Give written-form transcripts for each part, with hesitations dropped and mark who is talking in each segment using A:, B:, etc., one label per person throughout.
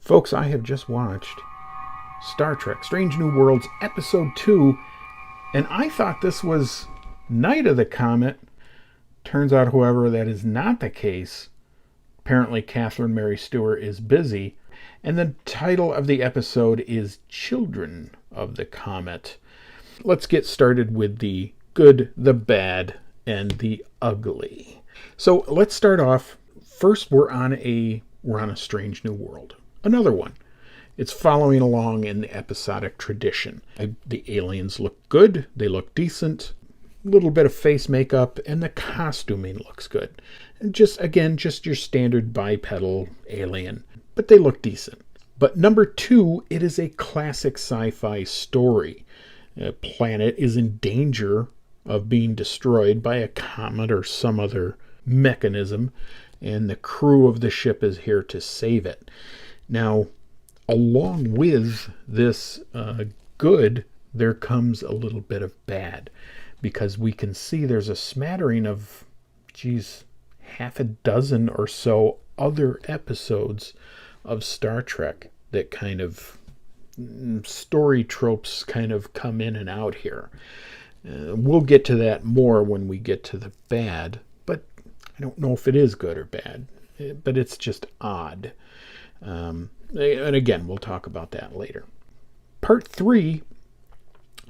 A: Folks, I have just watched Star Trek Strange New Worlds Episode 2, and I thought this was Night of the Comet. Turns out, however, that is not the case. Apparently, Catherine Mary Stewart is busy, and the title of the episode is Children of the Comet. Let's get started with the good, the bad, and the ugly. So let's start off. First, we're on a Strange New World. Another one. It's following along in the episodic tradition. The aliens look good. They look decent. A little bit of face makeup, and the costuming looks good. And just your standard bipedal alien. But they look decent. But number 2, it is a classic sci-fi story. A planet is in danger of being destroyed by a comet or some other mechanism, and the crew of the ship is here to save it. Now, along with this good, there comes a little bit of bad, because we can see there's a smattering of, half a dozen or so other episodes of Star Trek that kind of story tropes kind of come in and out here. We'll get to that more when we get to the bad, but I don't know if it is good or bad, but it's just odd. And again, we'll talk about that later. Part 3,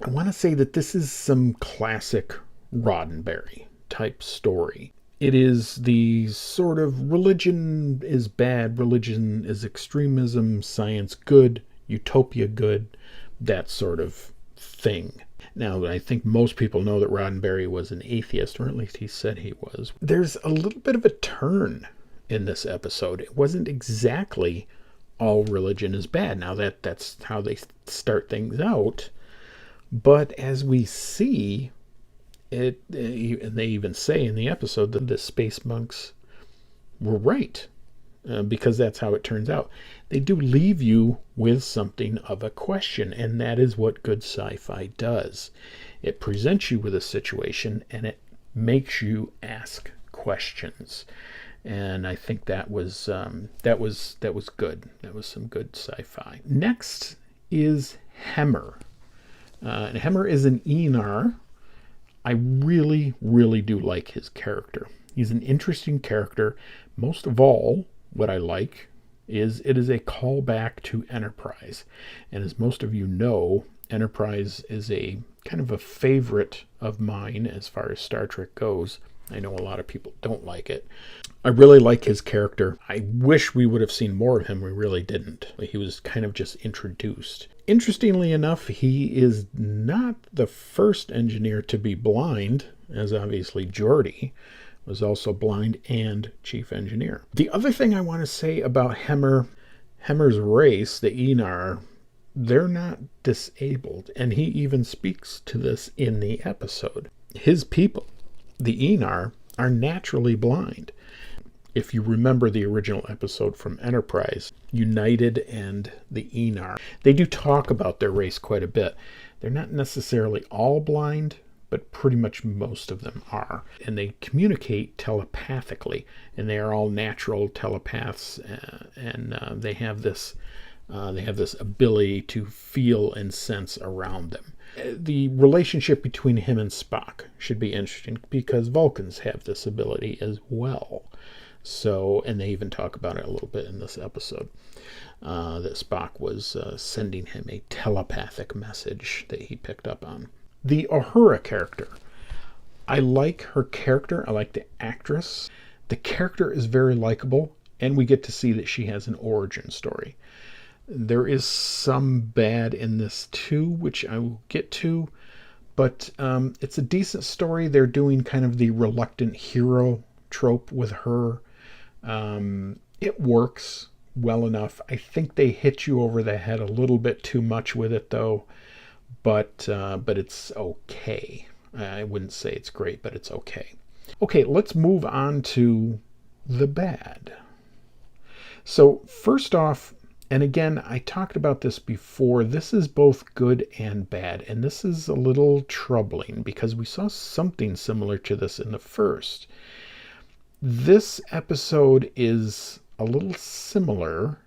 A: I want to say that this is some classic Roddenberry type story. It is the sort of religion is bad, religion is extremism, science good, utopia good, that sort of thing. Now, I think most people know that Roddenberry was an atheist, or at least he said he was. There's a little bit of a turn in this episode. It wasn't exactly all religion is bad. Now, that's how they start things out. But as we see, and they even say in the episode that the space monks were right, because that's how it turns out. They do leave you with something of a question, and that is what good sci-fi does. It presents you with a situation, and it makes you ask questions. And I think that was good. That was some good sci-fi. Next is Hemmer. And Hemmer is an Enar. I really, really do like his character. He's an interesting character. Most of all, what I like is it is a callback to Enterprise. And as most of you know, Enterprise is a kind of a favorite of mine as far as Star Trek goes. I know a lot of people don't like it. I really like his character. I wish we would have seen more of him. We really didn't. He was kind of just introduced. Interestingly enough, he is not the first engineer to be blind, as obviously Geordi was also blind and chief engineer. The other thing I want to say about Hemmer's race, the Enar, they're not disabled. And he even speaks to this in the episode. His people, the Enar, are naturally blind. If you remember the original episode from Enterprise, United and the Enar, they do talk about their race quite a bit. They're not necessarily all blind, but pretty much most of them are. And they communicate telepathically, and they are all natural telepaths, and they have this ability to feel and sense around them. The relationship between him and Spock should be interesting, because Vulcans have this ability as well. So, and they even talk about it a little bit in this episode, that Spock was sending him a telepathic message that he picked up on. The Uhura character. I like her character. I like the actress. The character is very likable, and we get to see that she has an origin story. There is some bad in this too, which I will get to, but it's a decent story. They're doing kind of the reluctant hero trope with her. It works well enough. I think they hit you over the head a little bit too much with it, though, but it's okay. I wouldn't say it's great, but it's okay. Okay, let's move on to the bad. So first off, and again, I talked about this before, this is both good and bad, and this is a little troubling because we saw something similar to this in the first. This episode is a little similar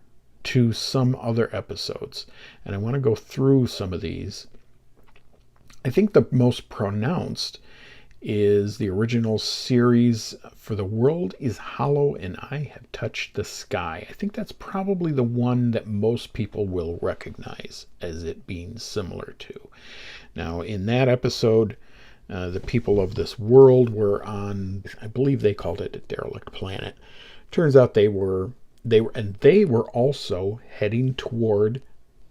A: to some other episodes. And I want to go through some of these. I think the most pronounced is the original series for The World is Hollow and I Have Touched the Sky. I think that's probably the one that most people will recognize as it being similar to. Now, in that episode, the people of this world were on, I believe they called it a derelict planet. Turns out they were also heading toward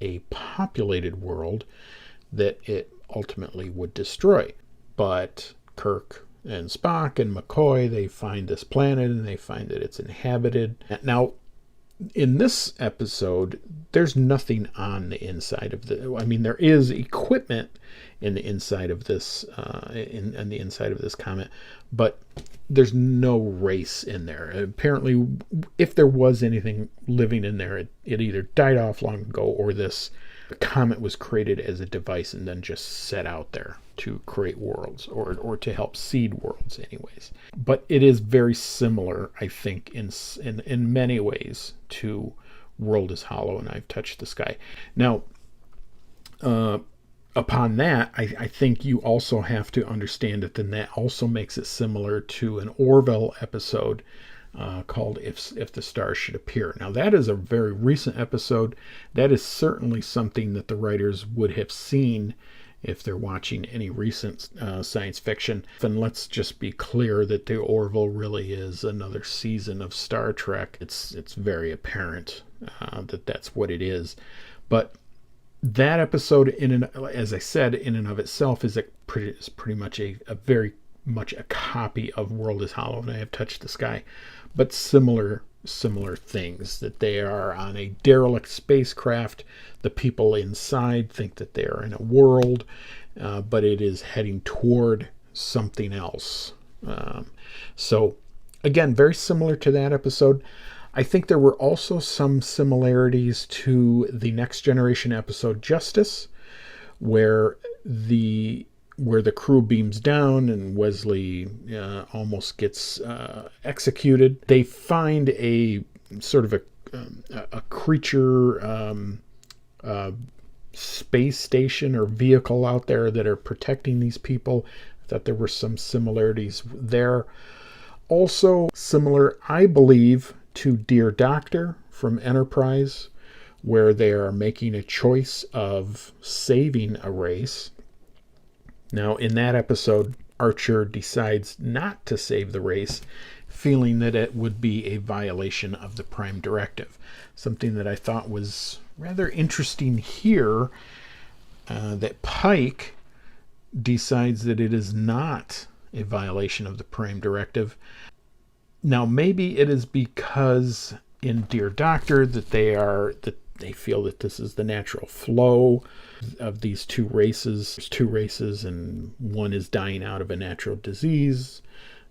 A: a populated world that it ultimately would destroy. But Kirk and Spock and McCoy, they find this planet and they find that it's inhabited. Now, in this episode, there's nothing on the inside of there is equipment in the inside of this, in the inside of this comet, but there's no race in there. Apparently, if there was anything living in there, it either died off long ago, or this comet was created as a device and then just set out there to create worlds, or to help seed worlds anyways. But it is very similar, I think, in many ways to World is Hollow and I've Touched the Sky. Now, upon that, I think you also have to understand that then that also makes it similar to an Orville episode called If the Stars Should Appear. Now, that is a very recent episode. That is certainly something that the writers would have seen if they're watching any recent science fiction. And let's just be clear that the Orville really is another season of Star Trek. It's very apparent that that's what it is. But that episode, as I said, in and of itself, is pretty much a very much a copy of World is Hollow and I Have Touched the Sky, but similar things, that they are on a derelict spacecraft. The people inside think that they are in a world, but it is heading toward something else. So again, very similar to that episode. I think there were also some similarities to the Next Generation episode Justice, where the crew beams down and Wesley almost gets executed. They find a sort of a creature space station or vehicle out there that are protecting these people. I thought there were some similarities there. Also similar, I believe, to Dear Doctor from Enterprise, where they are making a choice of saving a race. Now, in that episode, Archer decides not to save the race, feeling that it would be a violation of the Prime Directive. Something that I thought was rather interesting here, that Pike decides that it is not a violation of the Prime Directive. Now, maybe it is because in Dear Doctor that they feel that this is the natural flow of these two races. There's two races and one is dying out of a natural disease.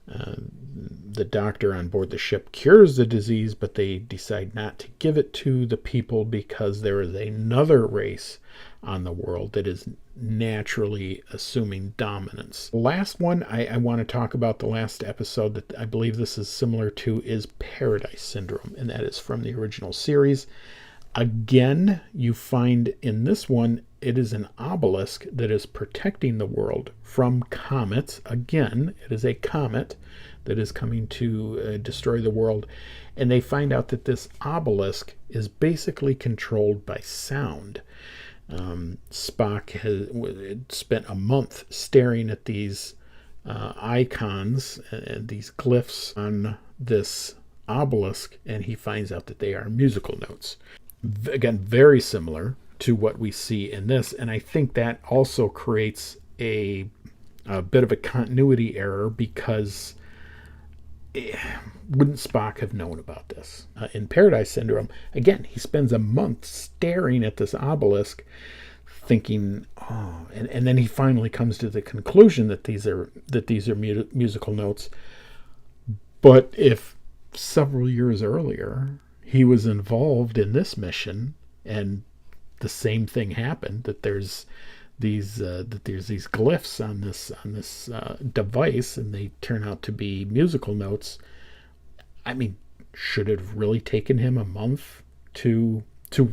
A: The doctor on board the ship cures the disease, but they decide not to give it to the people because there is another race on the world that is naturally assuming dominance. The last one I want to talk about, the last episode that I believe this is similar to, is Paradise Syndrome, and that is from the original series. Again, you find in this one, it is an obelisk that is protecting the world from comets. Again, it is a comet that is coming to destroy the world. And they find out that this obelisk is basically controlled by sound. Spock has spent a month staring at these icons, these glyphs on this obelisk, and he finds out that they are musical notes. Again, very similar to what we see in this, and I think that also creates a bit of a continuity error, because wouldn't Spock have known about this? In Paradise Syndrome, again, he spends a month staring at this obelisk, thinking, and then he finally comes to the conclusion that these are musical notes. But if several years earlier he was involved in this mission and the same thing happened, that there's these glyphs on this device, and they turn out to be musical notes. I mean, should it have really taken him a month to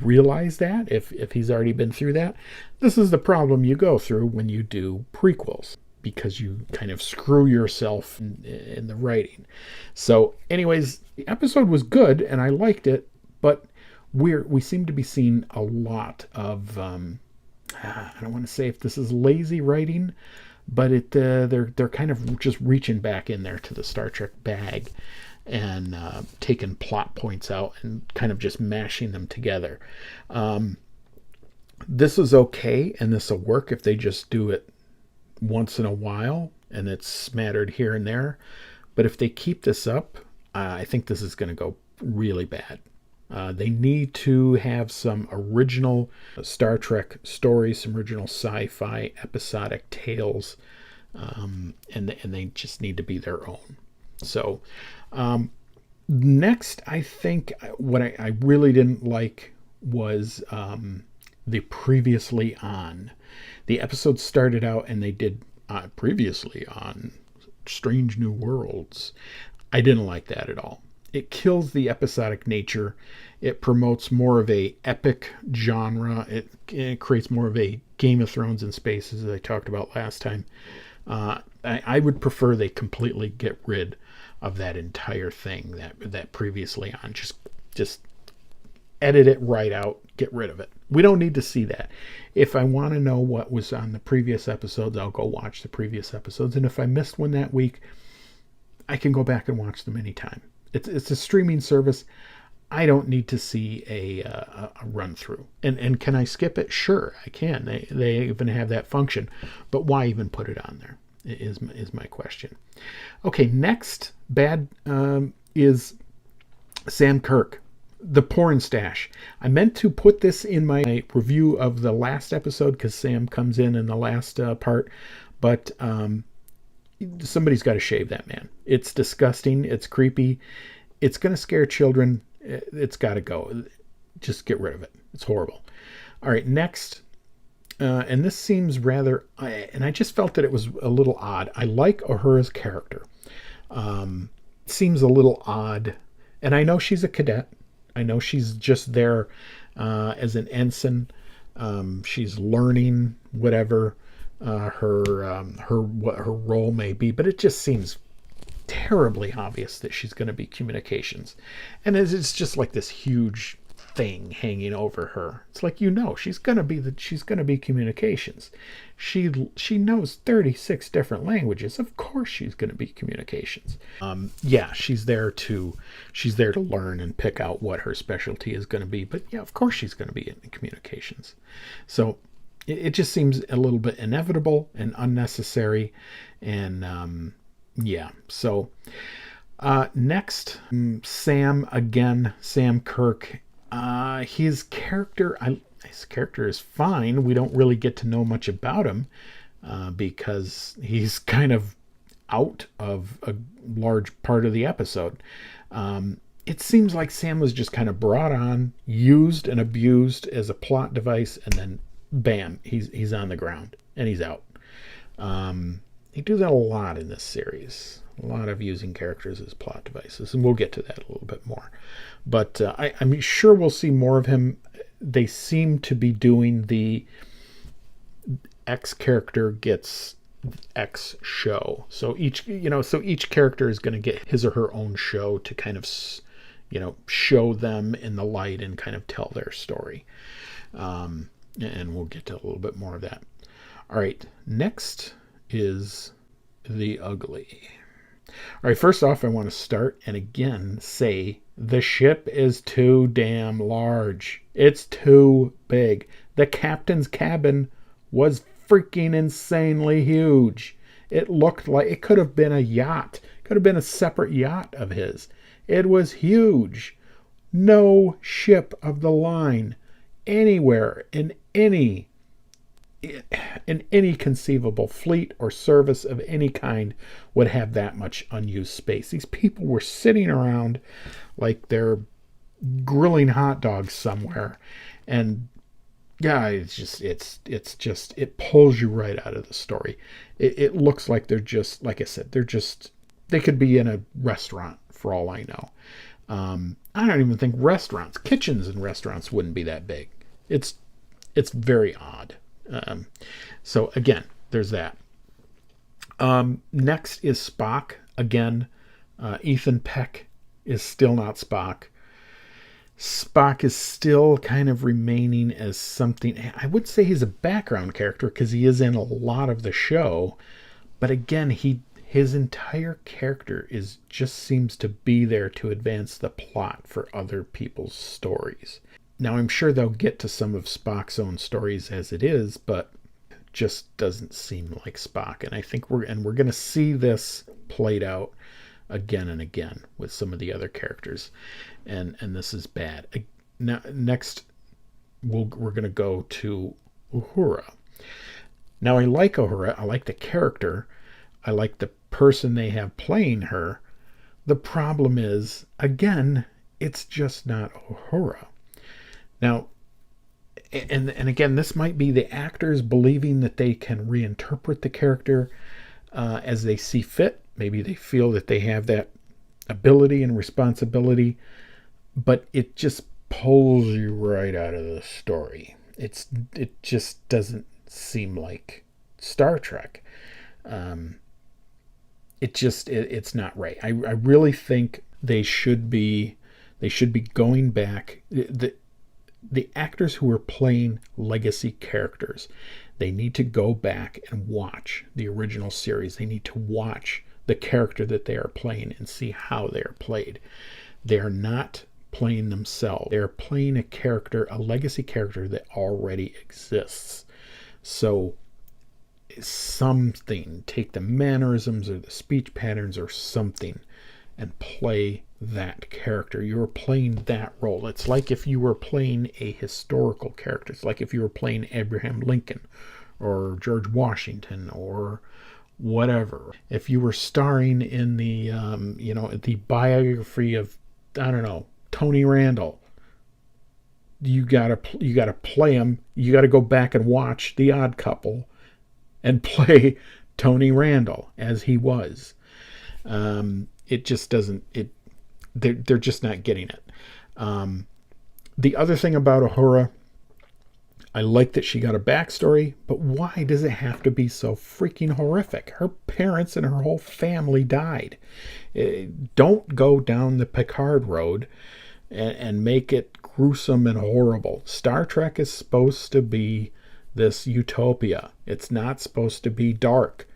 A: realize that if he's already been through that. This is the problem you go through when you do prequels, because you kind of screw yourself in the writing. So anyways, the episode was good and I liked it, but we seem to be seeing a lot of I don't want to say if this is lazy writing, but they're kind of just reaching back in there to the Star Trek bag and taking plot points out and kind of just mashing them together. This is okay, and this will work if they just do it once in a while and it's smattered here and there. But if they keep this up, I think this is going to go really bad. They need to have some original Star Trek stories, some original sci-fi episodic tales, and they just need to be their own. So next, I think what I really didn't like was the previously on. The episode started out and they did previously on Strange New Worlds. I didn't like that at all. It kills the episodic nature. It promotes more of a epic genre. It creates more of a Game of Thrones in space, as I talked about last time. I would prefer they completely get rid of that entire thing, that previously on. Just edit it right out. Get rid of it. We don't need to see that. If I want to know what was on the previous episodes, I'll go watch the previous episodes. And if I missed one that week, I can go back and watch them anytime. It's a streaming service. I don't need to see a run through. And can I skip it? Sure, I can. They even have that function. But why even put it on there is my question. Okay, next bad is Sam Kirk, the porn stash. I meant to put this in my review of the last episode because Sam comes in the last part, but somebody's got to shave that man. It's disgusting. It's creepy. It's going to scare children. It's got to go. Just get rid of it. It's horrible. All right, next. And this seems rather... and I just felt that it was a little odd. I like Uhura's character. It seems a little odd. And I know she's a cadet. I know she's just there as an ensign. She's learning whatever what her role may be, but it just seems terribly obvious that she's going to be communications, and it's just like this huge thing hanging over her. It's like, she's going to be communications. She knows 36 different languages. Of course she's going to be communications. She's there to learn and pick out what her specialty is going to be, but yeah, of course she's going to be in communications. So it just seems a little bit inevitable and unnecessary. And so next, Sam Kirk. His character is fine. We don't really get to know much about him because he's kind of out of a large part of the episode. It seems like Sam was just kind of brought on, used and abused as a plot device, and then bam, he's on the ground and he's out. They do that a lot in this series. A lot of using characters as plot devices, and we'll get to that a little bit more. But I'm sure we'll see more of him. They seem to be doing the X character gets X show. So each character is going to get his or her own show to kind of, show them in the light and kind of tell their story. And we'll get to a little bit more of that. All right, next is the ugly. All right, first off, I want to start and again say the ship is too damn large. It's too big. The captain's cabin was freaking insanely huge. It looked like it could have been a yacht. It could have been a separate yacht of his. It was huge. No ship of the line anywhere in any conceivable fleet or service of any kind would have that much unused space. These people were sitting around like they're grilling hot dogs somewhere, and yeah, it pulls you right out of the story. It looks like they're just, like I said, they could be in a restaurant for all I know. I don't even think kitchens and restaurants wouldn't be that big. It's very odd. So again, there's that. Next is Spock. Again, Ethan Peck is still not Spock. Spock is still kind of remaining as something. I would say he's a background character because he is in a lot of the show. But again, his entire character just seems to be there to advance the plot for other people's stories. Now, I'm sure they'll get to some of Spock's own stories as it is, but just doesn't seem like Spock. And I think we're going to see this played out again and again with some of the other characters, and this is bad. Now, next, we're going to go to Uhura. Now, I like Uhura. I like the character. I like the person they have playing her. The problem is, again, it's just not Uhura. Now, and again, this might be the actors believing that they can reinterpret the character as they see fit. Maybe they feel that they have that ability and responsibility, but it just pulls you right out of the story. It just doesn't seem like Star Trek. It's not right. I really think they should be going back. The actors who are playing legacy characters, they need to go back and watch the original series. They need to watch the character that they are playing and see how they are played. They are not playing themselves. They're playing a character, a legacy character that already exists. So take the mannerisms or the speech patterns or something and play that character. You're playing that role. It's like if you were playing a historical character. It's like if you were playing Abraham Lincoln or George Washington or whatever. If you were starring in the the biography of, I don't know, Tony Randall, you gotta play him. You gotta go back and watch The Odd Couple and play Tony Randall as he was. It just doesn't. They're just not getting it. The other thing about Ahura, I like that she got a backstory, but why does it have to be so freaking horrific? Her parents and her whole family died. Don't go down the Picard road and make it gruesome and horrible. Star Trek is supposed to be this utopia. It's not supposed to be dark.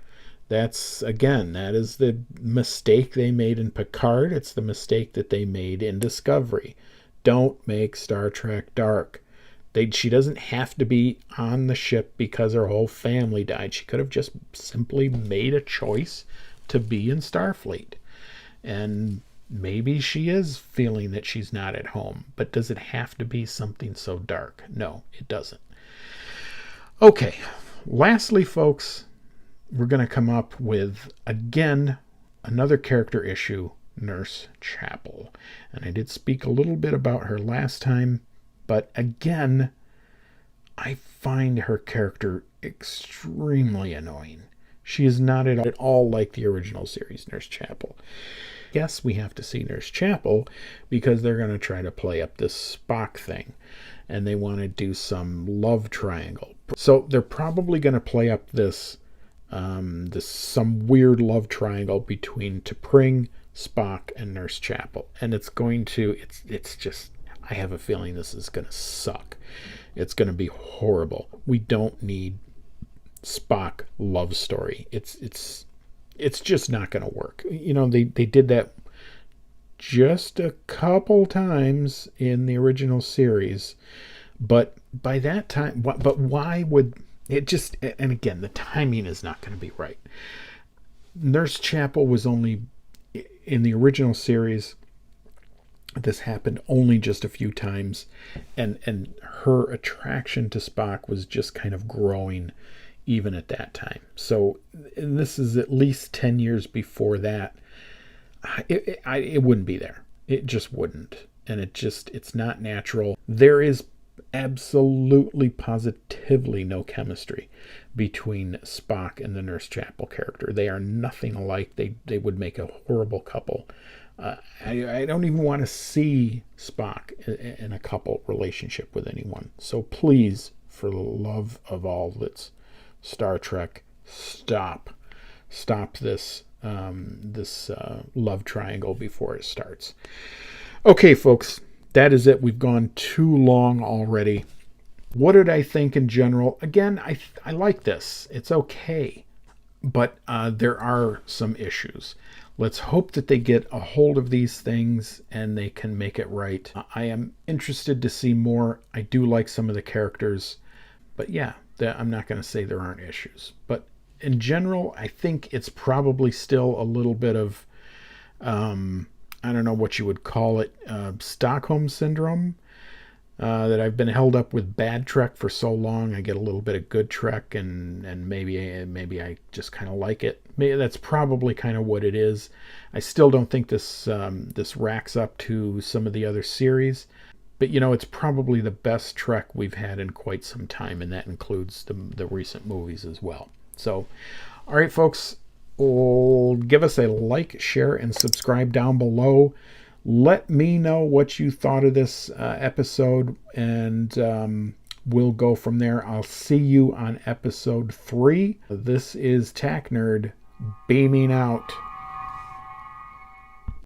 A: That is the mistake they made in Picard. It's the mistake that they made in Discovery. Don't make Star Trek dark. She doesn't have to be on the ship because her whole family died. She could have just simply made a choice to be in Starfleet. And maybe she is feeling that she's not at home. But does it have to be something so dark? No, it doesn't. Okay, lastly, folks, we're going to come up with, again, another character issue, Nurse Chapel. And I did speak a little bit about her last time, but again, I find her character extremely annoying. She is not at all like the original series, Nurse Chapel. Yes, we have to see Nurse Chapel because they're going to try to play up this Spock thing, and they want to do some love triangle. So they're probably going to play up this some weird love triangle between T'Pring, Spock, and Nurse Chapel, and it's just, I have a feeling this is going to suck. It's going to be horrible. We don't need Spock love story. It's just not going to work. They did that just a couple times in the original series, but by that time, but why would it just? And again, the timing is not going to be right. Nurse Chapel was only in the original series. This happened only just a few times, and her attraction to Spock was just kind of growing even at that time. So, and this is at least 10 years before that. It wouldn't be there. It just wouldn't. And it's not natural. There is absolutely, positively no chemistry between Spock and the Nurse Chapel character. They are nothing alike. They would make a horrible couple. I don't even want to see Spock in a couple relationship with anyone. So please, for the love of all that's Star Trek, stop this love triangle before it starts. Okay, folks, that is it. We've gone too long already. What did I think in general? Again, I like this. It's okay, but there are some issues. Let's hope that they get a hold of these things and they can make it right. I am interested to see more. I do like some of the characters, but yeah, I'm not going to say there aren't issues. But in general, I think it's probably still a little bit of, I don't know what you would call it, Stockholm syndrome. That I've been held up with bad Trek for so long. I get a little bit of good Trek, and maybe I just kind of like it. Maybe that's probably kind of what it is. I still don't think this racks up to some of the other series, but it's probably the best Trek we've had in quite some time, and that includes the recent movies as well. So, all right, folks, give us a like, share, and subscribe down below. Let me know what you thought of this episode, and we'll go from there. I'll see you on episode 3. This is Tack Nerd beaming out.